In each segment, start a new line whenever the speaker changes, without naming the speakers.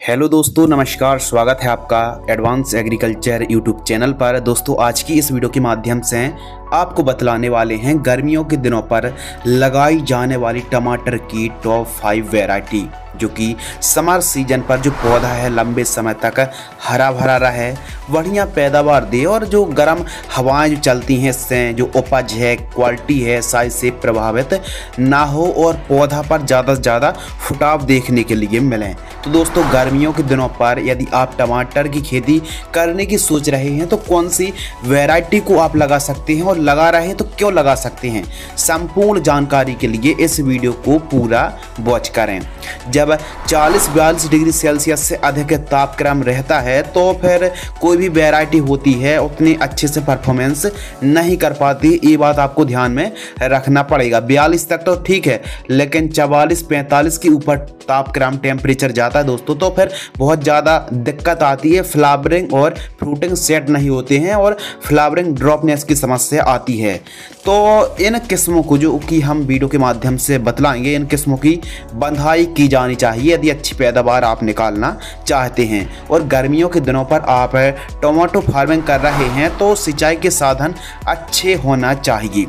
Hello दोस्तों, नमस्कार। स्वागत है आपका एडवांस एग्रीकल्चर यूट्यूब चैनल पर। दोस्तों, आज की इस वीडियो के माध्यम से आपको बतलाने वाले हैं गर्मियों के दिनों पर लगाई जाने वाली टमाटर की टॉप 5 वैरायटी, जो कि समर सीजन पर जो पौधा है लंबे समय तक हरा भरा रहे, बढ़िया पैदावार दे और जो गर्म हवाएं जो चलती हैं इससे जो उपज है, क्वालिटी है, साइज से प्रभावित ना हो और पौधा पर ज़्यादा से ज़्यादा फुटाव देखने के लिए मिलें। तो दोस्तों, गर्मियों के दिनों पर यदि आप टमाटर की खेती करने की सोच रहे हैं तो कौन सी वैरायटी को आप लगा सकते हैं और लगा रहे हैं तो क्यों लगा सकते हैं, संपूर्ण जानकारी के लिए इस वीडियो को पूरा वॉच करें। जब 40-42 डिग्री सेल्सियस से अधिक तापक्रम रहता है तो फिर कोई भी वैरायटी होती है उतनी अच्छे से परफॉर्मेंस नहीं कर पाती। ये बात आपको ध्यान में रखना पड़ेगा। 42 तक तो ठीक है, लेकिन 44-45 के ऊपर तापक्रम टेम्परेचर जाता है दोस्तों तो फिर बहुत ज़्यादा दिक्कत आती है। फ्लावरिंग और फ्रूटिंग सेट नहीं होते हैं और फ्लावरिंग ड्रॉपनेस की समस्या आती है। तो इन किस्मों को जो कि हम वीडियो के माध्यम से बतलाएंगे, इन किस्मों की बंधाई की जानी चाहिए यदि अच्छी पैदावार आप निकालना चाहते हैं। और गर्मियों के दिनों पर आप टोमेटो फार्मिंग कर रहे हैं तो सिंचाई के साधन अच्छे होना चाहिए।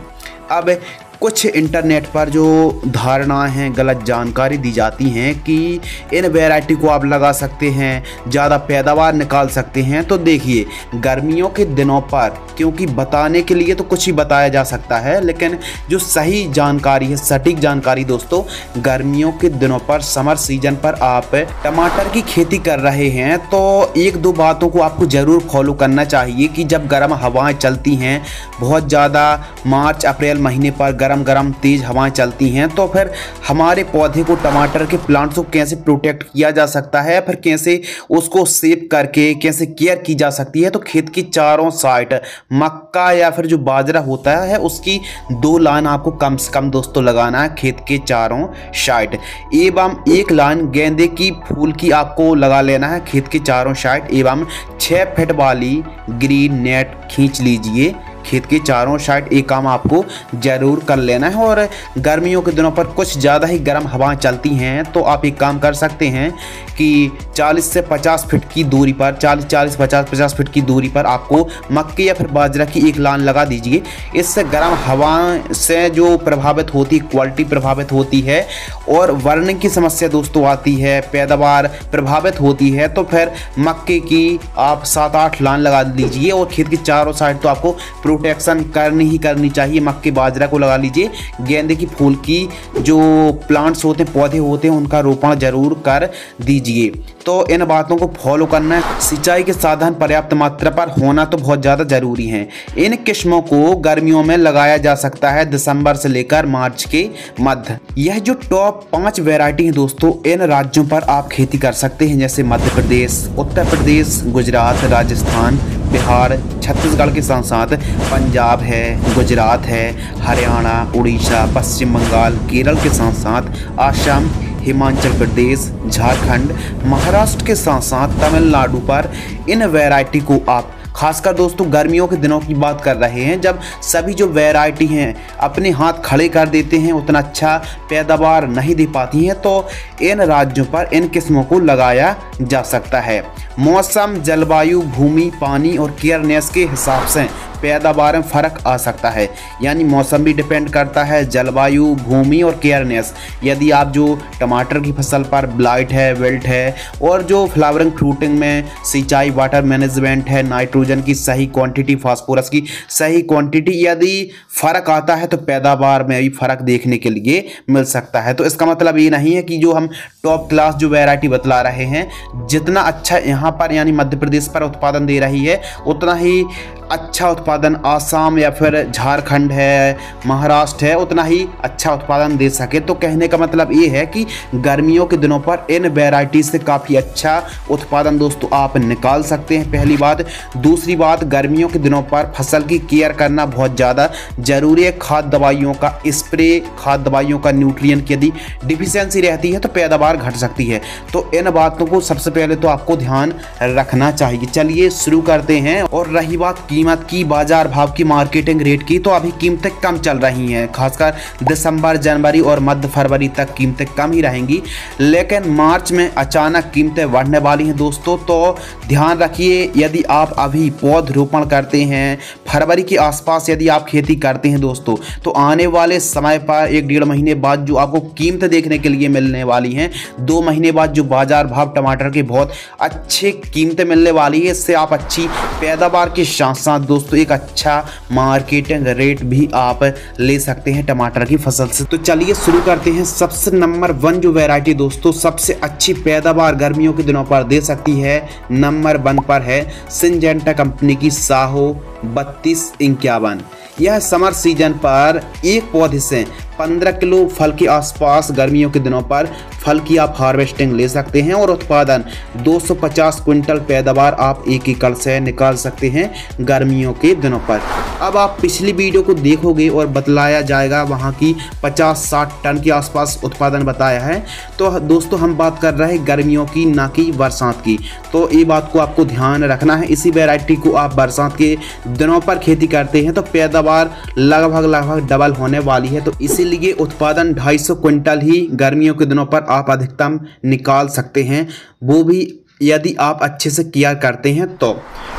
अब कुछ इंटरनेट पर जो धारणाएं हैं, गलत जानकारी दी जाती हैं कि इन वैरायटी को आप लगा सकते हैं, ज़्यादा पैदावार निकाल सकते हैं। तो देखिए, गर्मियों के दिनों पर क्योंकि बताने के लिए तो कुछ ही बताया जा सकता है, लेकिन जो सही जानकारी है, सटीक जानकारी दोस्तों, गर्मियों के दिनों पर समर सीजन पर आप टमाटर की खेती कर रहे हैं तो एक दो बातों को आपको ज़रूर फॉलो करना चाहिए कि जब गर्म हवाएं चलती हैं, बहुत ज़्यादा मार्च अप्रैल महीने पर गरम तेज हवाएं चलती हैं, तो फिर हमारे पौधे को, टमाटर के प्लांट्स को कैसे प्रोटेक्ट किया जा सकता है, फिर कैसे उसको सेव करके कैसे केयर की जा सकती है। तो खेत की चारों साइड मक्का या फिर जो बाजरा होता है उसकी 2 लाइन आपको कम से कम दोस्तों लगाना है खेत के चारों साइड, एवं 1 लाइन गेंदे की फूल की आपको लगा लेना है खेत के चारों साइड, एवं 6 फीट वाली ग्रीन नेट खींच लीजिए खेत के चारों साइड। एक काम आपको जरूर कर लेना है। और गर्मियों के दिनों पर कुछ ज़्यादा ही गर्म हवाएं चलती हैं तो आप एक काम कर सकते हैं कि 40 से 50 फीट की दूरी पर, 40-50 फीट की दूरी पर आपको मक्के या फिर बाजरा की 1 लाइन लगा दीजिए। इससे गर्म हवाएं से जो प्रभावित होती, क्वालिटी प्रभावित होती है और वर्निंग की समस्या दोस्तों आती है, पैदावार प्रभावित होती है। तो फिर मक्के की आप 7-8 लाइन लगा दीजिए और खेत की चारों साइड तो आपको प्रोटेक्शन करनी चाहिए। मक्के बाजरा को लगा लीजिए। गेंदे की फूल की जो प्लांट्स होते हैं, पौधे होते हैं, उनका रोपण जरूर कर दीजिए। तो इन बातों को फॉलो करना है। सिंचाई के साधन पर्याप्त मात्रा पर होना तो बहुत ज़्यादा ज़रूरी है। इन किस्मों को गर्मियों में लगाया जा सकता है दिसंबर से लेकर मार्च के मध्य। यह जो टॉप 5 वैरायटी है दोस्तों, इन राज्यों पर आप खेती कर सकते हैं, जैसे मध्य प्रदेश, उत्तर प्रदेश, गुजरात, राजस्थान, बिहार, छत्तीसगढ़ के साथ साथ पंजाब है, गुजरात है, हरियाणा, उड़ीसा, पश्चिम बंगाल, केरल के साथ साथ असम, हिमाचल प्रदेश, झारखंड, महाराष्ट्र के साथ साथ तमिलनाडु पर इन वैरायटी को आप, खासकर दोस्तों गर्मियों के दिनों की बात कर रहे हैं, जब सभी जो वैरायटी हैं अपने हाथ खड़े कर देते हैं, उतना अच्छा पैदावार नहीं दे पाती हैं, तो इन राज्यों पर इन किस्मों को लगाया जा सकता है। मौसम, जलवायु, भूमि, पानी और केयरनेस के हिसाब से पैदावार में फ़र्क आ सकता है। यानी मौसम भी डिपेंड करता है, जलवायु, भूमि और केयरनेस। यदि आप जो टमाटर की फसल पर ब्लाइट है, विल्ट है और जो फ्लावरिंग फ्रूटिंग में सिंचाई, वाटर मैनेजमेंट है, नाइट्रोजन की सही क्वांटिटी, फास्फोरस की सही क्वांटिटी, यदि फ़र्क आता है तो पैदावार में भी फ़र्क देखने के लिए मिल सकता है। तो इसका मतलब ये नहीं है कि जो हम टॉप क्लास जो वैरायटी बतला रहे हैं, जितना अच्छा यहाँ पर यानी मध्य प्रदेश पर उत्पादन दे रही है, उतना ही अच्छा उत्पादन आसाम या फिर झारखंड है, महाराष्ट्र है, उतना ही अच्छा उत्पादन दे सके। तो कहने का मतलब ये है कि गर्मियों के दिनों पर इन वैरायटी से काफ़ी अच्छा उत्पादन दोस्तों आप निकाल सकते हैं, पहली बात। दूसरी बात, गर्मियों के दिनों पर फसल की केयर करना बहुत ज़्यादा ज़रूरी है। खाद दवाइयों का स्प्रे, खाद दवाइयों का न्यूट्रिएंट की यदि डिफिशियंसी रहती है तो पैदावार घट सकती है। तो इन बातों को सबसे पहले तो आपको ध्यान रखना चाहिए। चलिए शुरू करते हैं। और रही बात कीमत की, बाजार भाव की, मार्केटिंग रेट की, तो अभी कीमतें कम चल रही हैं। खासकर दिसंबर, जनवरी और मध्य फरवरी तक कीमतें कम ही रहेंगी, लेकिन मार्च में अचानक कीमतें बढ़ने वाली हैं दोस्तों। तो ध्यान रखिए, यदि आप अभी पौधरोपण करते हैं, फरवरी के आसपास यदि आप खेती करते हैं दोस्तों, तो आने वाले समय पर 1-1.5 महीने बाद जो आपको कीमतें देखने के लिए मिलने वाली हैं, 2 महीने बाद जो बाजार भाव टमाटर के बहुत अच्छी कीमतें मिलने वाली है, इससे आप अच्छी पैदावार के साथ साथ दोस्तों एक अच्छा मार्केटिंग रेट भी आप ले सकते हैं टमाटर की फसल से। तो चलिए शुरू करते हैं। सबसे नंबर 1 जो वैरायटी दोस्तों सबसे अच्छी पैदावार गर्मियों के दिनों पर दे सकती है, नंबर 1 पर है सिंजेंटा कंपनी की साहो 3251। यह समर सीजन पर एक पौधे से 15 किलो फल के आसपास गर्मियों के दिनों पर फल की आप हार्वेस्टिंग ले सकते हैं और उत्पादन 250 क्विंटल पैदावार आप 1 एकड़ से निकाल सकते हैं गर्मियों के दिनों पर। अब आप पिछली वीडियो को देखोगे और बतलाया जाएगा वहां की 50-60 टन के आसपास उत्पादन बताया है। तो दोस्तों हम बात कर रहे हैं गर्मियों की, ना कि बरसात की। तो ये बात को आपको ध्यान रखना है। इसी वैरायटी को आप बरसात के दिनों पर खेती करते हैं तो पैदावार लगभग डबल होने वाली है। तो इसीलिए उत्पादन 250 क्विंटल ही गर्मियों के दिनों पर आप अधिकतम निकाल सकते हैं, वो भी यदि आप अच्छे से केयर करते हैं तो।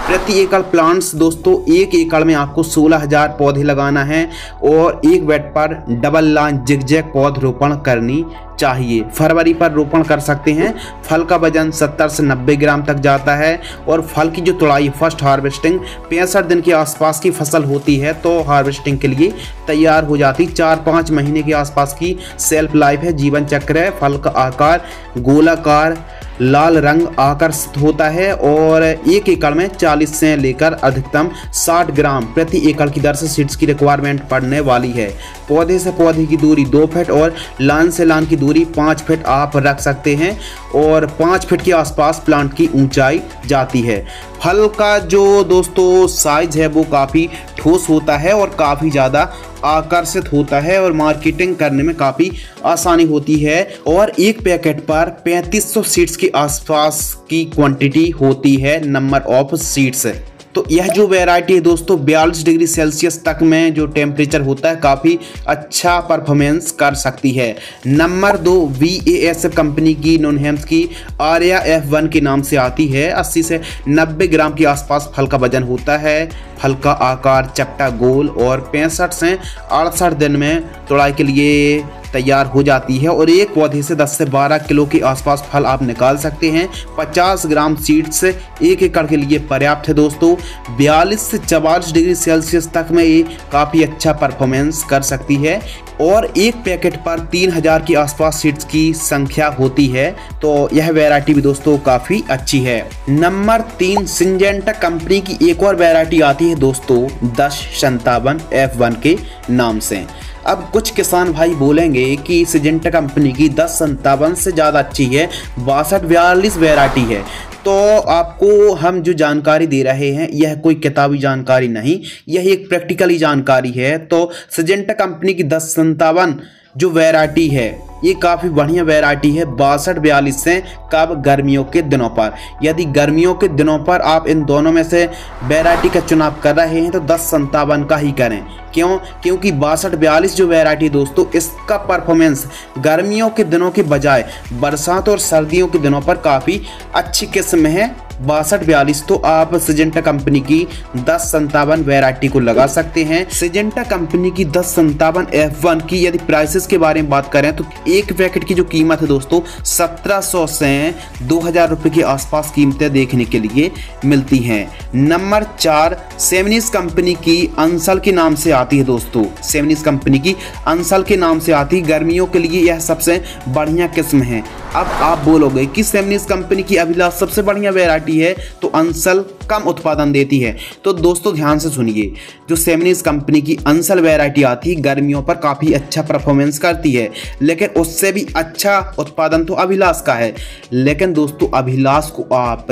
प्रति एकड़ प्लांट्स दोस्तों 1 एकड़ में आपको 16,000 पौधे लगाना है और एक बेड पर डबल लाइन जिगजैग पौधरोपण करनी चाहिए। फरवरी पर रोपण कर सकते हैं। फल का वजन 70 से 90 ग्राम तक जाता है और फल की जो तुड़ाई फर्स्ट हार्वेस्टिंग 65 दिन के आसपास की फसल होती है तो हार्वेस्टिंग के लिए तैयार हो जाती। 4-5 महीने के आसपास की सेल्फ लाइफ है, जीवन चक्र है। फल का आकार गोलाकार लाल रंग आकर्षित होता है और 1 एकड़ में 40 से लेकर अधिकतम 60 ग्राम प्रति एकड़ की दर से सीड्स की रिक्वायरमेंट पड़ने वाली है। पौधे से पौधे की दूरी 2 फीट और लाइन से लाइन की दूरी 5 फीट आप रख सकते हैं और 5 फीट के आसपास प्लांट की ऊंचाई जाती है। फल का जो दोस्तों साइज है वो काफ़ी ठोस होता है और काफ़ी ज़्यादा आकर्षित होता है और मार्केटिंग करने में काफ़ी आसानी होती है और एक पैकेट पर 3500 सीड्स के आसपास की क्वांटिटी होती है नंबर ऑफ सीड्स। तो यह जो वैरायटी है दोस्तों 42 डिग्री सेल्सियस तक में जो टेम्परेचर होता है काफ़ी अच्छा परफॉर्मेंस कर सकती है। नंबर 2 VASF कंपनी की नॉनहेम्स की आर्या F1 के नाम से आती है। 80 से 90 ग्राम के आसपास फल का वजन होता है। फल का आकार चपटा गोल और 65 से 68 दिन में तोड़ाई के लिए तैयार हो जाती है और एक पौधे से 10 से 12 किलो के आसपास फल आप निकाल सकते हैं। 50 ग्राम सीड्स 1 एकड़ के लिए पर्याप्त है दोस्तों। 42 से 44 डिग्री सेल्सियस तक में ये काफ़ी अच्छा परफॉर्मेंस कर सकती है और एक पैकेट पर 3000 के आसपास सीड्स की संख्या होती है। तो यह वैरायटी भी दोस्तों काफ़ी अच्छी है। नंबर 3 सिंजेंटा कंपनी की एक और वैरायटी आती है दोस्तों 1057 F1 के नाम से। अब कुछ किसान भाई बोलेंगे कि सिंजेंटा कंपनी की 1057 से ज़्यादा अच्छी है, 6242 वैरायटी है। तो आपको हम जो जानकारी दे रहे हैं यह कोई किताबी जानकारी नहीं, यह एक प्रैक्टिकली जानकारी है। तो सिंजेंटा कंपनी की 1057 जो वैरायटी है ये काफ़ी बढ़िया वैरायटी है 6242 से। कब? गर्मियों के दिनों पर। यदि गर्मियों के दिनों पर आप इन दोनों में से वैरायटी का चुनाव कर रहे हैं तो 1057 का ही करें। क्यों? क्योंकि 6242 जो वैरायटी दोस्तों इसका परफॉर्मेंस गर्मियों के दिनों के बजाय बरसात और सर्दियों के दिनों पर काफ़ी अच्छी किस्म है। 6242 तो आप सिंजेंटा कंपनी की 1057 वैरायटी को लगा सकते हैं। सिंजेंटा कंपनी की 1057 F1 की यदि प्राइसेस के बारे में बात करें तो एक पैकेट की जो कीमत है दोस्तों 1700 से 2000 रुपये के आसपास कीमतें देखने के लिए मिलती हैं। नंबर 4 सेमनीस कंपनी की अंसल के नाम से आती है दोस्तों। सेमनीस कंपनी की अंसल के नाम से आती है, गर्मियों के लिए यह सबसे बढ़िया किस्म है। अब आप बोलोगे कि सेमनीस कंपनी की अभिलाष सबसे बढ़िया वैरायटी है तो अंसल कम उत्पादन देती है। तो दोस्तों ध्यान से सुनिए, जो सेमनीस कंपनी की अंसल वैरायटी आती है गर्मियों पर काफ़ी अच्छा परफॉर्मेंस करती है, लेकिन उससे भी अच्छा उत्पादन तो अभिलाष का है। लेकिन दोस्तों अभिलाष को आप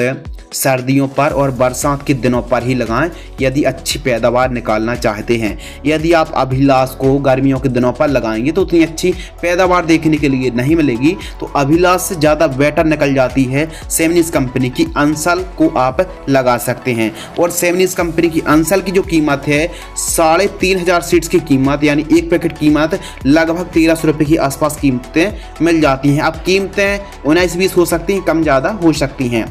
सर्दियों पर और बरसात के दिनों पर ही लगाएं यदि अच्छी पैदावार निकालना चाहते हैं। यदि आप अभिलाष को गर्मियों के दिनों पर लगाएंगे तो उतनी अच्छी पैदावार देखने के लिए नहीं मिलेगी। तो अभिलाष से ज़्यादा बेटर निकल जाती है सेमनिस कंपनी की अंसल को आप लगा सकते हैं। और सेमनिस कंपनी की अंसल की जो कीमत है 3500 सीड्स की कीमत, यानी एक पैकेट कीमत लगभग 1300 रुपये के आसपास कीमतें मिल जाती हैं। अब कीमतें 19-20 हो सकती हैं, कम ज़्यादा हो सकती हैं।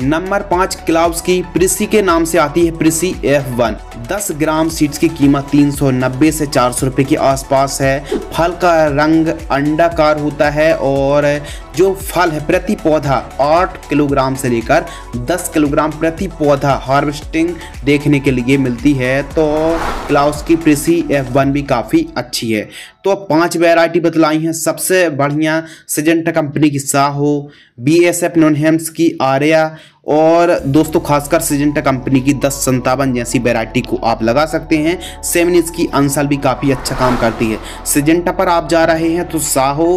नंबर 5 क्लाउस की प्रिसी के नाम से आती है प्रिसी F1। 10 ग्राम सीड्स की कीमत 390 से 400 रुपये के आसपास है। फल का रंग अंडाकार होता है और जो फल है प्रति पौधा 8 किलोग्राम से लेकर 10 किलोग्राम प्रति पौधा हार्वेस्टिंग देखने के लिए मिलती है। तो क्लाउस की प्रिसी F1 भी काफ़ी अच्छी है। तो 5 वैरायटी बतलाई हैं। सबसे बढ़िया सिजेंटा कंपनी की साहो, BASF नॉनहेम्स की आर्या और दोस्तों खासकर सिजेंटा कंपनी की 1057 जैसी वैरायटी को आप लगा सकते हैं। सेमनिस की अंसल भी काफ़ी अच्छा काम करती है। सिजेंटा पर आप जा रहे हैं तो साहो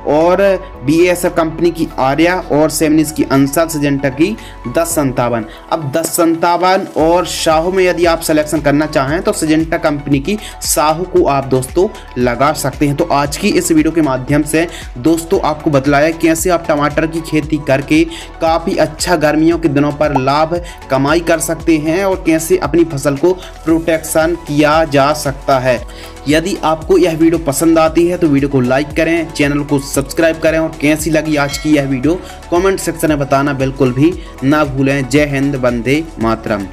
और BASF कंपनी की आर्या और सेमनिस की अंसल, सिजेंटा की 1057। अब 1057 और साहो में यदि आप सिलेक्शन करना चाहें तो सिजेंटा कंपनी की साहो को आप दोस्तों लगा सकते हैं। तो आज की इस वीडियो के माध्यम से दोस्तों आपको बतलाया कैसे आप टमाटर की खेती करके काफ़ी अच्छा गर्मियों के दिनों पर लाभ कमाई कर सकते हैं और कैसे अपनी फसल को प्रोटेक्शन किया जा सकता है। यदि आपको यह वीडियो पसंद आती है तो वीडियो को लाइक करें, चैनल को सब्सक्राइब करें और कैसी लगी आज की यह वीडियो कमेंट सेक्शन में बताना बिल्कुल भी ना भूलें। जय हिंद, वंदे मातरम।